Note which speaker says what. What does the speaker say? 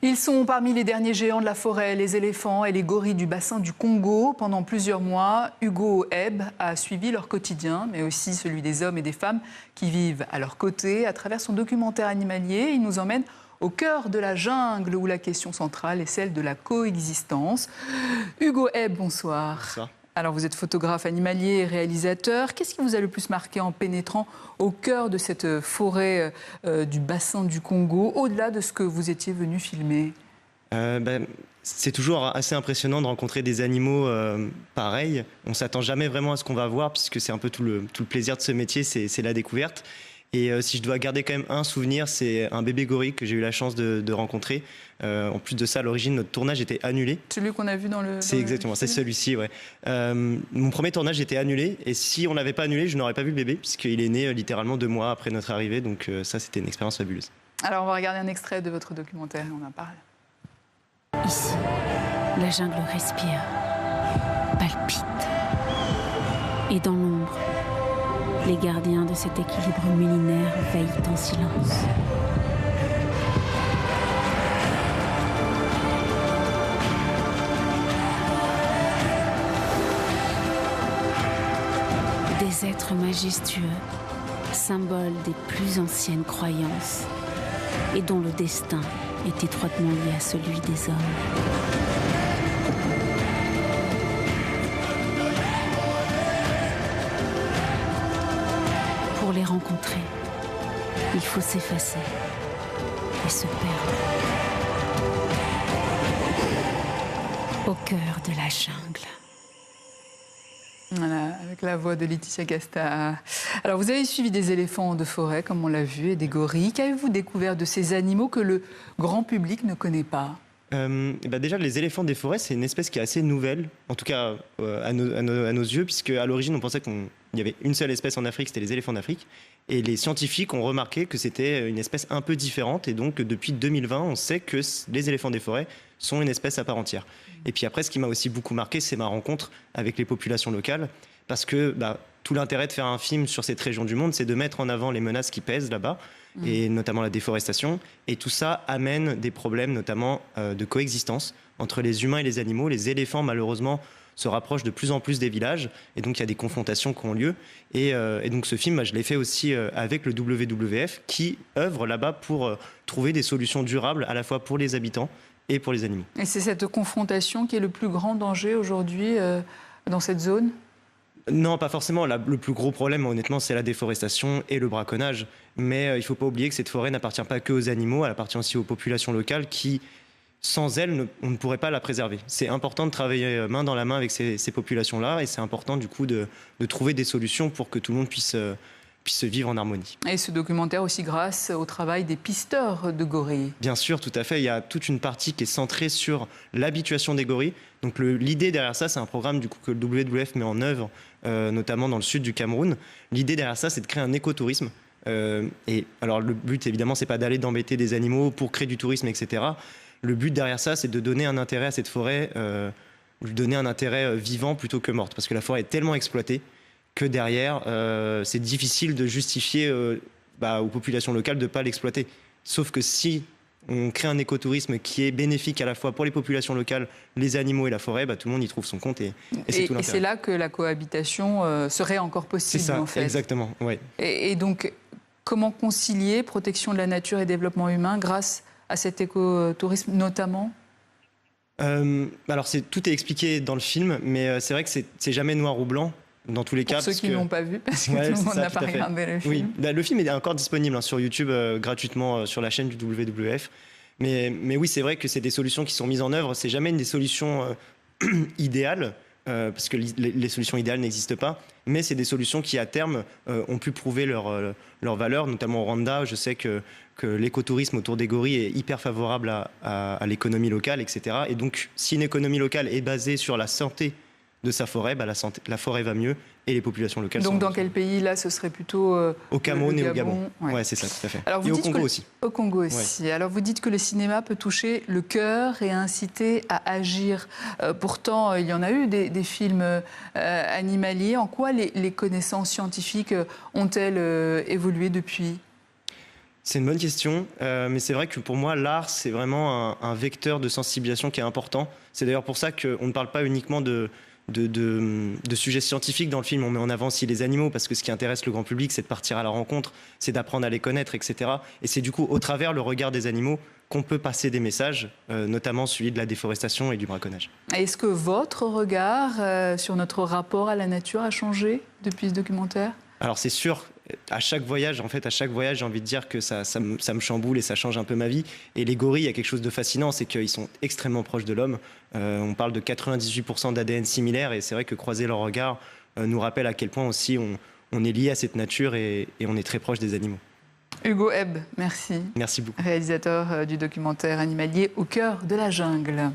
Speaker 1: Ils sont parmi les derniers géants de la forêt, les éléphants et les gorilles du bassin du Congo. Pendant plusieurs mois, Hugo Ebb a suivi leur quotidien, mais aussi celui des hommes et des femmes qui vivent à leur côté. À travers son documentaire animalier, il nous emmène au cœur de la jungle où la question centrale est celle de la coexistence. Hugo Ebb, bonsoir.
Speaker 2: Bonsoir.
Speaker 1: Alors vous êtes photographe animalier et réalisateur. Qu'est-ce qui vous a le plus marqué en pénétrant au cœur de cette forêt du bassin du Congo, au-delà de ce que vous étiez venu filmer?
Speaker 2: C'est toujours assez impressionnant de rencontrer des animaux pareils. On ne s'attend jamais vraiment à ce qu'on va voir, puisque c'est un peu tout le plaisir de ce métier, c'est la découverte. Et si je dois garder quand même un souvenir, c'est un bébé gorille que j'ai eu la chance de rencontrer. En plus de ça, à l'origine, notre tournage était annulé.
Speaker 1: Celui qu'on a vu dans le...
Speaker 2: C'est exactement, c'est celui-ci, ouais. Mon premier tournage était annulé, et si on l'avait pas annulé, je n'aurais pas vu le bébé, puisqu'il est né littéralement 2 mois après notre arrivée, donc ça, c'était une expérience fabuleuse.
Speaker 1: Alors, on va regarder un extrait de votre documentaire, on en parle.
Speaker 3: Ici, la jungle respire, palpite. Et dans l'ombre, les gardiens de cet équilibre millénaire veillent en silence. Des êtres majestueux, symboles des plus anciennes croyances, et dont le destin est étroitement lié à celui des hommes. Pour les rencontrer, il faut s'effacer et se perdre au cœur de la jungle.
Speaker 1: Voilà, avec la voix de Laetitia Casta. Alors, vous avez suivi des éléphants de forêt, comme on l'a vu, et des gorilles. Qu'avez-vous découvert de ces animaux que le grand public ne connaît pas?
Speaker 2: Déjà, les éléphants des forêts, c'est une espèce qui est assez nouvelle, en tout cas à nos yeux, puisque à l'origine, on pensait qu'il y avait une seule espèce en Afrique, c'était les éléphants d'Afrique. Et les scientifiques ont remarqué que c'était une espèce un peu différente. Et donc, depuis 2020, on sait que les éléphants des forêts sont une espèce à part entière. Et puis après, ce qui m'a aussi beaucoup marqué, c'est ma rencontre avec les populations locales. Parce que tout l'intérêt de faire un film sur cette région du monde, c'est de mettre en avant les menaces qui pèsent là-bas, et notamment la déforestation. Et tout ça amène des problèmes, notamment de coexistence entre les humains et les animaux. Les éléphants, malheureusement, se rapprochent de plus en plus des villages, et donc il y a des confrontations qui ont lieu. Et donc ce film, je l'ai fait aussi avec le WWF, qui œuvre là-bas pour trouver des solutions durables, à la fois pour les habitants et pour les animaux.
Speaker 1: Et c'est cette confrontation qui est le plus grand danger aujourd'hui dans cette zone?
Speaker 2: Non, pas forcément. Le plus gros problème, honnêtement, c'est la déforestation et le braconnage. Mais il ne faut pas oublier que cette forêt n'appartient pas que aux animaux, elle appartient aussi aux populations locales qui, sans elles, on ne pourrait pas la préserver. C'est important de travailler main dans la main avec ces populations-là, et c'est important du coup de trouver des solutions pour que tout le monde puisse vivre en harmonie.
Speaker 1: Et ce documentaire aussi grâce au travail des pisteurs de gorilles.
Speaker 2: Bien sûr, tout à fait. Il y a toute une partie qui est centrée sur l'habituation des gorilles. Donc l'idée derrière ça, c'est un programme du coup, que le WWF met en œuvre, notamment dans le sud du Cameroun. L'idée derrière ça, c'est de créer un écotourisme. Et alors le but, évidemment, c'est pas d'aller d'embêter des animaux pour créer du tourisme, etc. Le but derrière ça, c'est de donner un intérêt à cette forêt, lui donner un intérêt vivant plutôt que morte. Parce que la forêt est tellement exploitée que derrière, c'est difficile de justifier aux populations locales de ne pas l'exploiter. Sauf que si on crée un écotourisme qui est bénéfique à la fois pour les populations locales, les animaux et la forêt, tout le monde y trouve son compte, et c'est tout l'intérêt.
Speaker 1: Et c'est là que la cohabitation serait encore possible,
Speaker 2: c'est ça,
Speaker 1: en fait.
Speaker 2: Exactement, ouais.
Speaker 1: Et donc, comment concilier protection de la nature et développement humain grâce à cet écotourisme, notamment?
Speaker 2: Alors, tout est expliqué dans le film, mais c'est vrai que c'est jamais noir ou blanc. Dans tous les cas,
Speaker 1: pour ceux qui n'ont pas vu, parce que tout le monde n'a pas regardé le film.
Speaker 2: Oui, le film est encore disponible sur YouTube gratuitement sur la chaîne du WWF. Mais oui, c'est vrai que c'est des solutions qui sont mises en œuvre. C'est jamais des solutions idéales, parce que les solutions idéales n'existent pas. Mais c'est des solutions qui, à terme, ont pu prouver leur valeur, notamment au Rwanda. Je sais que l'écotourisme autour des gorilles est hyper favorable à l'économie locale, etc. Et donc, si une économie locale est basée sur la santé de sa forêt, la forêt va mieux et les populations locales.
Speaker 1: Donc dans quel pays là, ce serait plutôt
Speaker 2: au Cameroun et au Gabon.
Speaker 1: Ouais,
Speaker 2: ouais, c'est ça, tout à fait.
Speaker 1: Alors,
Speaker 2: et au Congo aussi.
Speaker 1: Au Congo aussi. Ouais. Alors vous dites que le cinéma peut toucher le cœur et inciter à agir. Pourtant, il y en a eu des films animaliers. En quoi les connaissances scientifiques ont-elles évolué depuis ?
Speaker 2: C'est une bonne question, mais c'est vrai que pour moi, l'art, c'est vraiment un vecteur de sensibilisation qui est important. C'est d'ailleurs pour ça qu'on ne parle pas uniquement de sujets scientifiques dans le film. On met en avant aussi les animaux, parce que ce qui intéresse le grand public, c'est de partir à la rencontre, c'est d'apprendre à les connaître, etc. Et c'est du coup au travers le regard des animaux qu'on peut passer des messages, notamment celui de la déforestation et du braconnage.
Speaker 1: Est-ce que votre regard sur notre rapport à la nature a changé depuis ce documentaire ?
Speaker 2: Alors c'est sûr, à chaque voyage, j'ai envie de dire que ça me chamboule et ça change un peu ma vie. Et les gorilles, il y a quelque chose de fascinant, c'est qu'ils sont extrêmement proches de l'homme. On parle de 98% d'ADN similaire, et c'est vrai que croiser leur regard nous rappelle à quel point aussi on est lié à cette nature et on est très proche des animaux.
Speaker 1: Hugo Ebb, merci.
Speaker 2: Merci beaucoup.
Speaker 1: Réalisateur du documentaire animalier Au cœur de la jungle.